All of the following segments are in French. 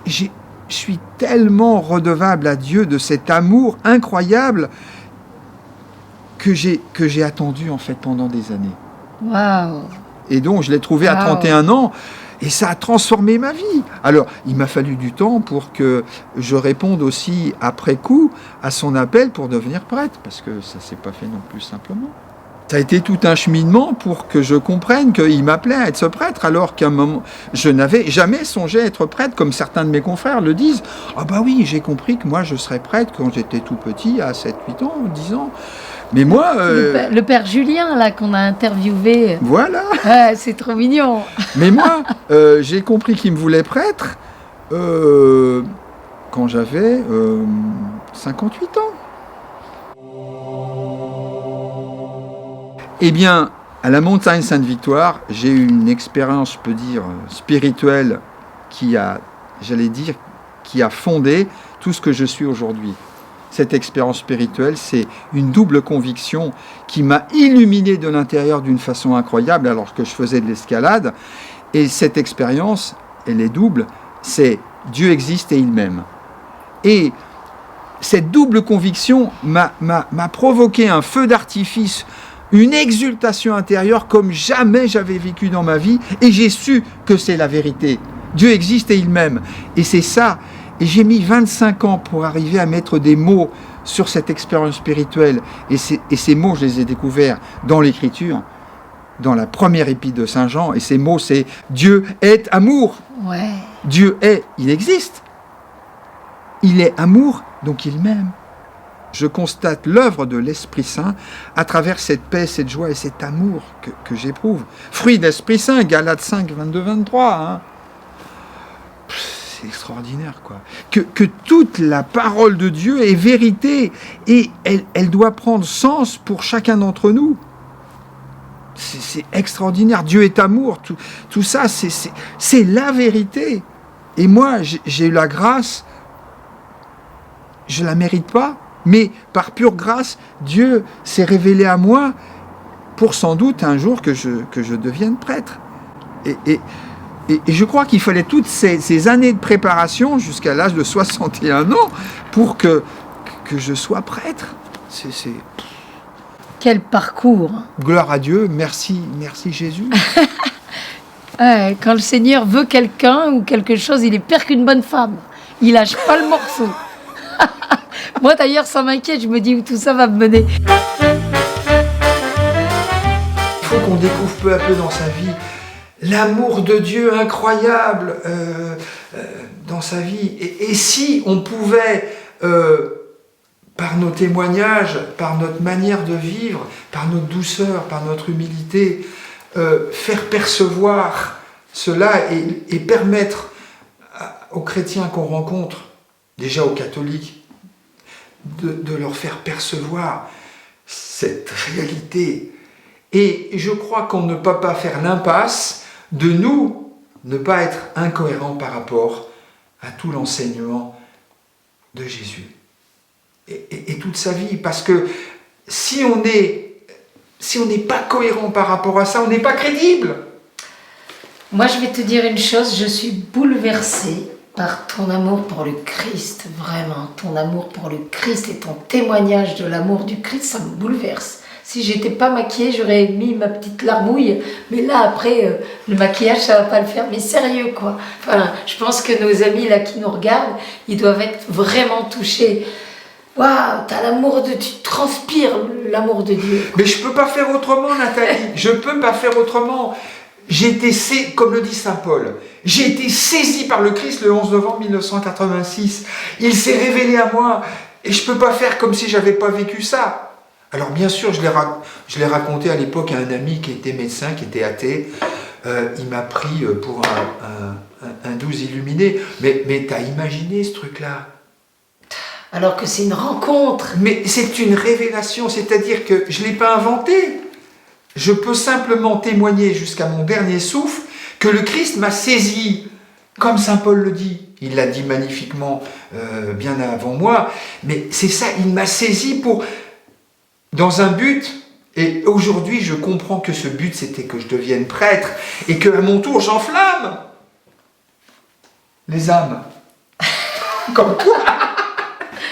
je suis tellement redevable à Dieu de cet amour incroyable que j'ai attendu en fait pendant des années. Waouh! Et donc je l'ai trouvé à 31 ans et ça a transformé ma vie. Alors il m'a fallu du temps pour que je réponde aussi après coup à son appel pour devenir prêtre, parce que ça ne s'est pas fait non plus simplement. Ça a été tout un cheminement pour que je comprenne qu'il m'appelait à être ce prêtre, alors qu'à un moment, je n'avais jamais songé à être prêtre, comme certains de mes confrères le disent. Ah bah oui, j'ai compris que moi je serais prêtre quand j'étais tout petit, à 7, 8 ans, 10 ans. Mais moi... Le père Julien, là, qu'on a interviewé. Voilà. C'est trop mignon. Mais moi, j'ai compris qu'il me voulait prêtre quand j'avais 58 ans. Eh bien, à la montagne Sainte-Victoire, j'ai eu une expérience, je peux dire, spirituelle qui a fondé tout ce que je suis aujourd'hui. Cette expérience spirituelle, c'est une double conviction qui m'a illuminé de l'intérieur d'une façon incroyable alors que je faisais de l'escalade. Et cette expérience, elle est double, c'est Dieu existe et il m'aime. Et cette double conviction m'a provoqué un feu d'artifice, une exultation intérieure comme jamais j'avais vécu dans ma vie, et j'ai su que c'est la vérité. Dieu existe et il m'aime. Et c'est ça. Et j'ai mis 25 ans pour arriver à mettre des mots sur cette expérience spirituelle. Et ces mots, je les ai découverts dans l'Écriture, dans la première épître de Saint Jean. Et ces mots, c'est « Dieu est amour ». Ouais. Dieu est, il existe. Il est amour, donc il m'aime. Je constate l'œuvre de l'Esprit Saint à travers cette paix, cette joie et cet amour que j'éprouve. Fruit d'Esprit Saint, Galates 5, 22, 23. Hein. C'est extraordinaire, quoi. Que toute la parole de Dieu est vérité et elle doit prendre sens pour chacun d'entre nous. C'est extraordinaire. Dieu est amour. Tout ça, c'est la vérité. Et moi, j'ai eu la grâce, je ne la mérite pas, mais par pure grâce, Dieu s'est révélé à moi pour sans doute un jour que je devienne prêtre. Et je crois qu'il fallait toutes ces années de préparation jusqu'à l'âge de 61 ans pour que je sois prêtre. Quel parcours! Gloire à Dieu, merci Jésus. Quand le Seigneur veut quelqu'un ou quelque chose, il est pire qu'une bonne femme. Il lâche pas le morceau. Moi d'ailleurs, ça m'inquiète, je me dis où tout ça va me mener. Il faut qu'on découvre peu à peu dans sa vie l'amour de Dieu incroyable dans sa vie. Et si on pouvait, par nos témoignages, par notre manière de vivre, par notre douceur, par notre humilité, faire percevoir cela et permettre aux chrétiens qu'on rencontre, déjà aux catholiques, de leur faire percevoir cette réalité. Et je crois qu'on ne peut pas faire l'impasse de nous ne pas être incohérents par rapport à tout l'enseignement de Jésus. Et toute sa vie. Parce que si on n'est pas cohérent par rapport à ça, on n'est pas crédible. Moi, je vais te dire une chose, je suis bouleversée par ton amour pour le Christ, vraiment. Ton amour pour le Christ et ton témoignage de l'amour du Christ, ça me bouleverse. Si j'étais pas maquillée, j'aurais mis ma petite larmouille. Mais là, après, le maquillage, ça va pas le faire. Mais sérieux, quoi. Enfin, je pense que nos amis là qui nous regardent, ils doivent être vraiment touchés. Waouh, t'as l'amour de... Tu transpires l'amour de Dieu. Mais je peux pas faire autrement, Nathalie. Je peux pas faire autrement. J'ai été, comme le dit saint Paul, j'ai été saisi par le Christ le 11 novembre 1986. Il s'est révélé à moi et je peux pas faire comme si j'avais pas vécu ça. Alors bien sûr, je l'ai raconté à l'époque à un ami qui était médecin, qui était athée. Il m'a pris pour un doux illuminé. Mais t'as imaginé ce truc-là? Alors que c'est une rencontre. Mais c'est une révélation, c'est-à-dire que je ne l'ai pas inventé. Je peux simplement témoigner jusqu'à mon dernier souffle que le Christ m'a saisi, comme saint Paul le dit. Il l'a dit magnifiquement bien avant moi. Mais c'est ça, il m'a saisi dans un but. Et aujourd'hui, je comprends que ce but, c'était que je devienne prêtre et qu'à mon tour, j'enflamme les âmes. Comme toi.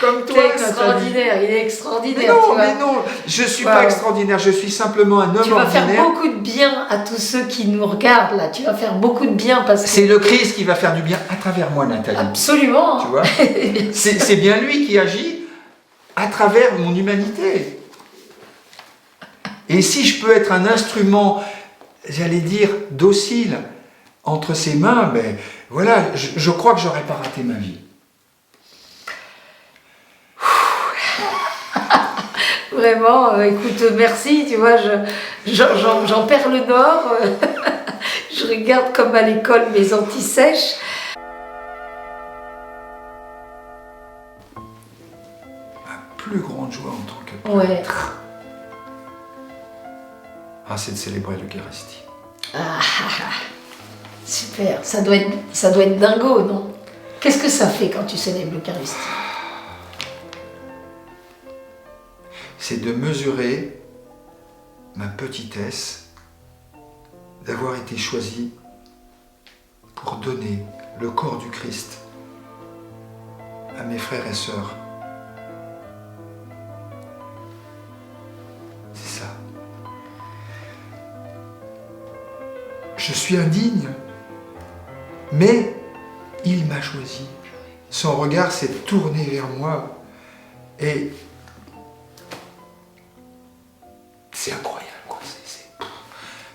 Comme toi, C'est Nathalie. extraordinaire, il est extraordinaire. Mais non, tu vois. mais non, je ne suis Wow. pas extraordinaire, je suis simplement un homme Tu vas faire ordinaire. beaucoup de bien à tous ceux qui nous regardent là. Tu vas faire beaucoup de bien parce que C'est le Christ qui va faire du bien à travers moi, Nathalie. absolument. Tu vois, c'est bien lui qui agit à travers mon humanité. Et si je peux être un instrument, j'allais dire, docile entre ses mains, ben voilà, je crois que j'aurais pas raté ma vie. Vraiment, écoute, merci, tu vois, j'en perds le nord. Je regarde comme à l'école mes anti-sèches. Ma plus grande joie en tant que Ouais. prêtre, c'est de célébrer l'Eucharistie. Ah, super, ça doit être dingo, non? Qu'est-ce que ça fait quand tu célèbres l'Eucharistie? C'est de mesurer ma petitesse, d'avoir été choisi pour donner le corps du Christ à mes frères et sœurs. C'est ça. Je suis indigne, mais il m'a choisi. Son regard s'est tourné vers moi et c'est incroyable, quoi.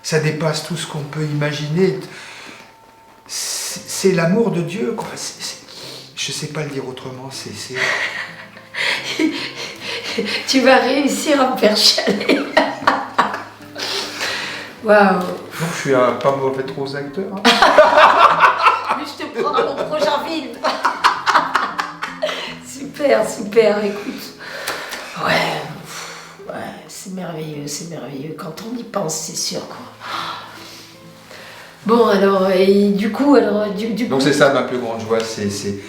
Ça dépasse tout ce qu'on peut imaginer. C'est l'amour de Dieu, quoi. Je sais pas le dire autrement. Tu vas réussir à me faire chialer. Waouh. Je suis un pas mauvais trop acteur. Mais je te prends dans mon prochain film. Super, super, écoute. Ouais, c'est merveilleux, c'est merveilleux. Quand on y pense, c'est sûr, quoi. Bon, alors, et du coup, Donc c'est ça ma plus grande joie, c'est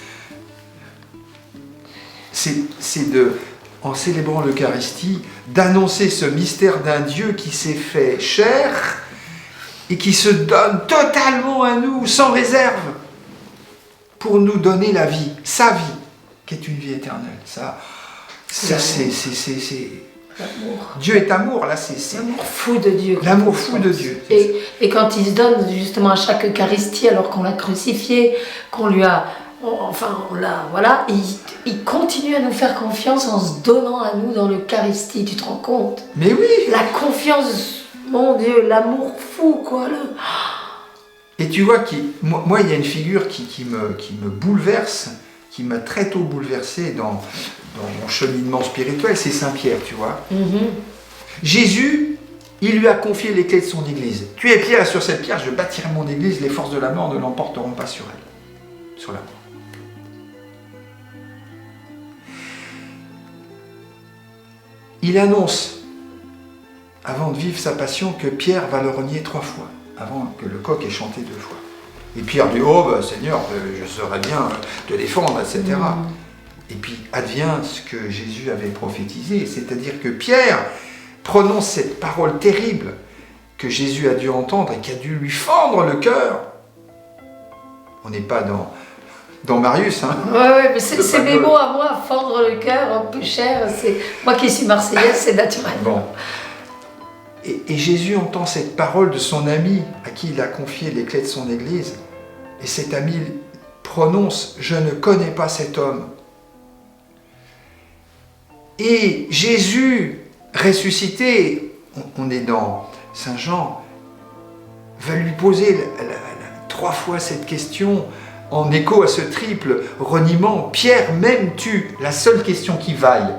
de, en célébrant l'Eucharistie, d'annoncer ce mystère d'un Dieu qui s'est fait chair et qui se donne totalement à nous, sans réserve, pour nous donner la vie, sa vie, qui est une vie éternelle. Ça c'est l'amour. Dieu est amour, là, c'est L'amour fou de Dieu. l'amour fou de Dieu. Et quand il se donne justement à chaque Eucharistie, alors qu'on l'a crucifié, qu'on lui a... Enfin, on l'a... Voilà, il continue à nous faire confiance en se donnant à nous dans l'Eucharistie, tu te rends compte? Mais oui. La confiance, mon Dieu, l'amour fou, quoi. Et tu vois, moi, il y a une figure qui me bouleverse, qui m'a très tôt bouleversé dans mon cheminement spirituel, c'est Saint Pierre, tu vois. Jésus, il lui a confié les clés de son église. Tu es Pierre, sur cette pierre, je bâtirai mon église, les forces de la mort ne l'emporteront pas sur elle. Sur la mort. Il annonce, avant de vivre sa passion, que Pierre va le renier 3 fois, avant que le coq ait chanté 2 fois. Et Pierre dit, oh bah, Seigneur, je saurais bien te défendre, etc. Et puis advient ce que Jésus avait prophétisé, c'est-à-dire que Pierre prononce cette parole terrible que Jésus a dû entendre et qui a dû lui fendre le cœur. On n'est pas dans Marius, hein. Ouais, mais c'est mes mots à moi, fendre le cœur, un peu cher. C'est moi qui suis marseillaise, c'est naturel. Bon. Et Jésus entend cette parole de son ami à qui il a confié les clés de son église. Et cet ami prononce « Je ne connais pas cet homme ». Et Jésus, ressuscité, on est dans Saint Jean, va lui poser 3 fois cette question en écho à ce triple reniement. « Pierre, m'aimes-tu » La seule question qui vaille.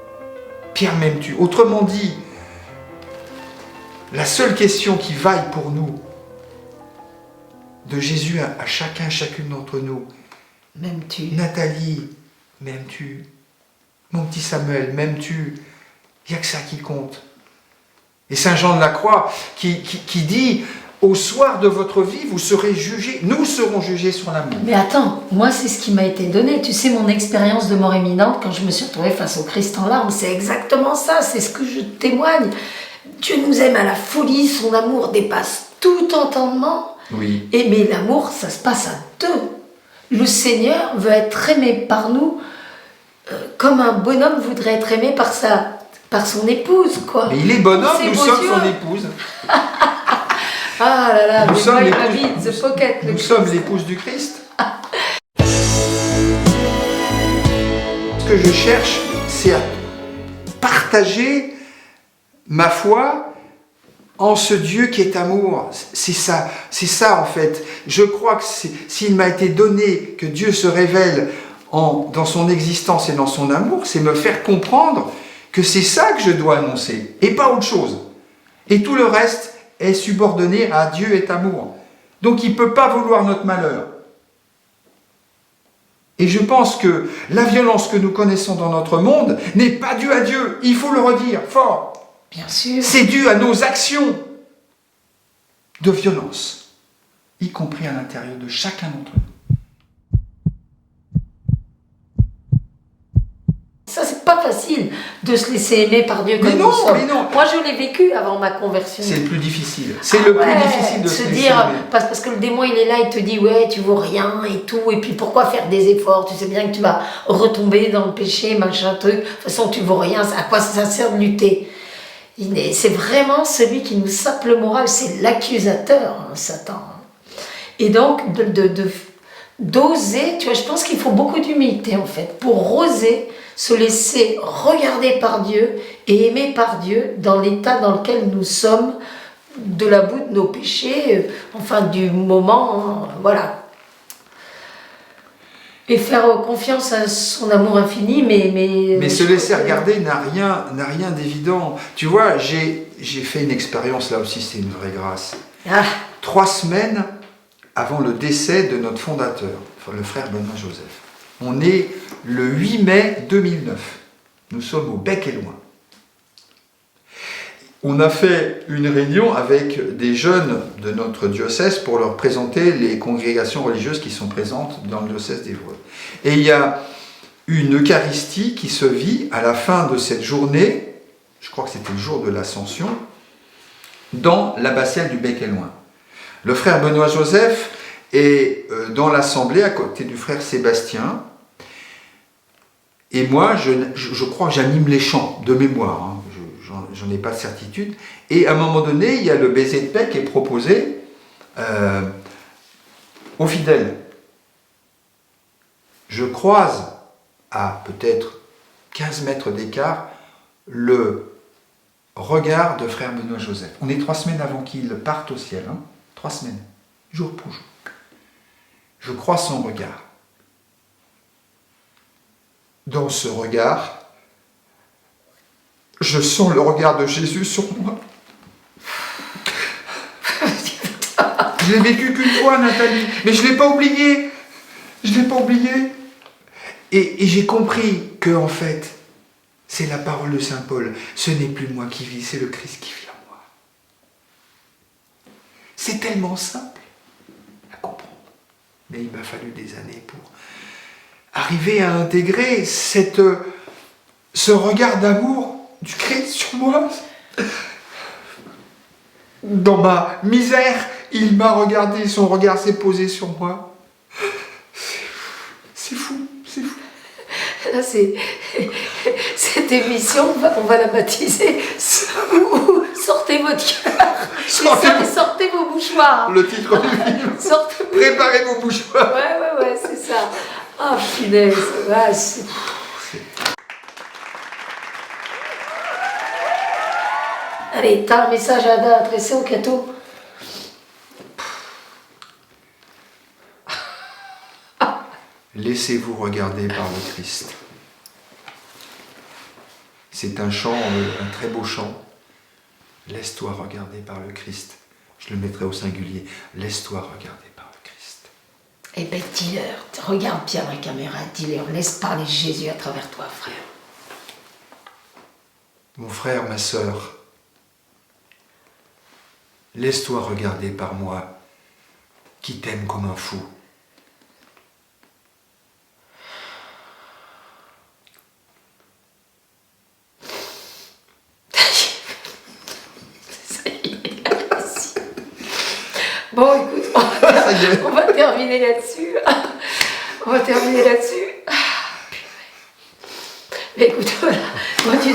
« Pierre, m'aimes-tu » Autrement dit, la seule question qui vaille pour nous, de Jésus à chacune d'entre nous. M'aimes-tu? Nathalie, m'aimes-tu? Mon petit Samuel, m'aimes-tu? Il n'y a que ça qui compte. Et Saint Jean de la Croix qui dit, au soir de votre vie, vous serez jugés, nous serons jugés sur l'amour. Mais attends, moi c'est ce qui m'a été donné. Tu sais, mon expérience de mort imminente, quand je me suis retrouvée face au Christ en larmes, c'est exactement ça, c'est ce que je témoigne. Dieu nous aime à la folie, son amour dépasse tout entendement. Oui. Mais l'amour, ça se passe à 2. le Seigneur veut être aimé par nous comme un bonhomme voudrait être aimé par son épouse, quoi. Mais il est bonhomme, Ses nous beaux sommes yeux. son épouse. Ah là là, Nous mais sommes moi, l'épouse- ma vie, the pocket, le Nous sommes Christ. l'épouse du Christ. Ce que je cherche, c'est à partager ma foi en ce Dieu qui est amour. C'est ça en fait. Je crois que s'il m'a été donné que Dieu se révèle dans son existence et dans son amour, c'est me faire comprendre que c'est ça que je dois annoncer et pas autre chose. Et tout le reste est subordonné à Dieu est amour. Donc il ne peut pas vouloir notre malheur. Et je pense que la violence que nous connaissons dans notre monde n'est pas due à Dieu. Il faut le redire fort. Bien sûr. C'est dû à nos actions de violence, y compris à l'intérieur de chacun d'entre nous. Ça, c'est pas facile de se laisser aimer par Dieu comme Mais non, nous sommes. mais non. Moi, je l'ai vécu avant ma conversion. C'est le plus difficile. C'est le plus Ouais, difficile de se laisser dire, aimer. parce que le démon, il est là, il te dit, ouais, tu vaux rien et tout, et puis pourquoi faire des efforts? Tu sais bien que tu vas retomber dans le péché, machin truc. De toute façon, tu vaux rien, à quoi ça sert de lutter? C'est vraiment celui qui nous sape le moral, c'est l'accusateur, hein, Satan. Et donc, d'oser, tu vois, je pense qu'il faut beaucoup d'humilité en fait, pour oser se laisser regarder par Dieu et aimer par Dieu dans l'état dans lequel nous sommes, de la boue de nos péchés, enfin du moment, hein, voilà. Et faire confiance à son amour infini, Mais se laisser regarder n'a rien d'évident. Tu vois, j'ai fait une expérience, là aussi, c'est une vraie grâce. Ah, 3 semaines avant le décès de notre fondateur, le frère Benoît Joseph. On est le 8 mai 2009. Nous sommes au Bec et Loin. On a fait une réunion avec des jeunes de notre diocèse pour leur présenter les congrégations religieuses qui sont présentes dans le diocèse d'Évreux. Et il y a une Eucharistie qui se vit à la fin de cette journée, je crois que c'était le jour de l'Ascension, dans l'abbatiale du Bec et Loin. Le frère Benoît Joseph est dans l'assemblée à côté du frère Sébastien. Et moi, je crois que j'anime les chants de mémoire. Hein. J'en ai pas de certitude. Et à un moment donné, il y a le baiser de paix qui est proposé aux fidèles. Je croise à peut-être 15 mètres d'écart le regard de frère Benoît Joseph. On est 3 semaines avant qu'il parte au ciel. Hein. 3 semaines, jour pour jour. Je crois son regard. Dans ce regard, je sens le regard de Jésus sur moi. Je l'ai vécu qu'une fois, Nathalie, mais je ne l'ai pas oublié. Je ne l'ai pas oublié. Et j'ai compris que, en fait, c'est la parole de Saint Paul. Ce n'est plus moi qui vis, c'est le Christ qui vit en moi. C'est tellement simple à comprendre. Mais il m'a fallu des années pour arriver à intégrer ce regard d'amour du Christ sur moi. Dans ma misère, il m'a regardé, son regard s'est posé sur moi. C'est fou, c'est fou. là, cette émission, on va la baptiser Sortez votre cœur. Sortez vos mouchoirs. Le titre du film. Préparez vos mouchoirs. Ouais, c'est ça. Ah, punaise. Ouais, Allez, t'as un message à adresser au Cato? Laissez-vous regarder par le Christ. C'est un chant, un très beau chant. Laisse-toi regarder par le Christ. Je le mettrai au singulier. Laisse-toi regarder par le Christ. Eh ben, dis-leur, regarde bien la caméra, dis-leur, laisse parler Jésus à travers toi, frère. Mon frère, ma sœur, laisse-toi regarder par moi, qui t'aime comme un fou. Bon, écoute, on va terminer là-dessus. On va terminer là-dessus. Mais écoute, voilà. Moi, tu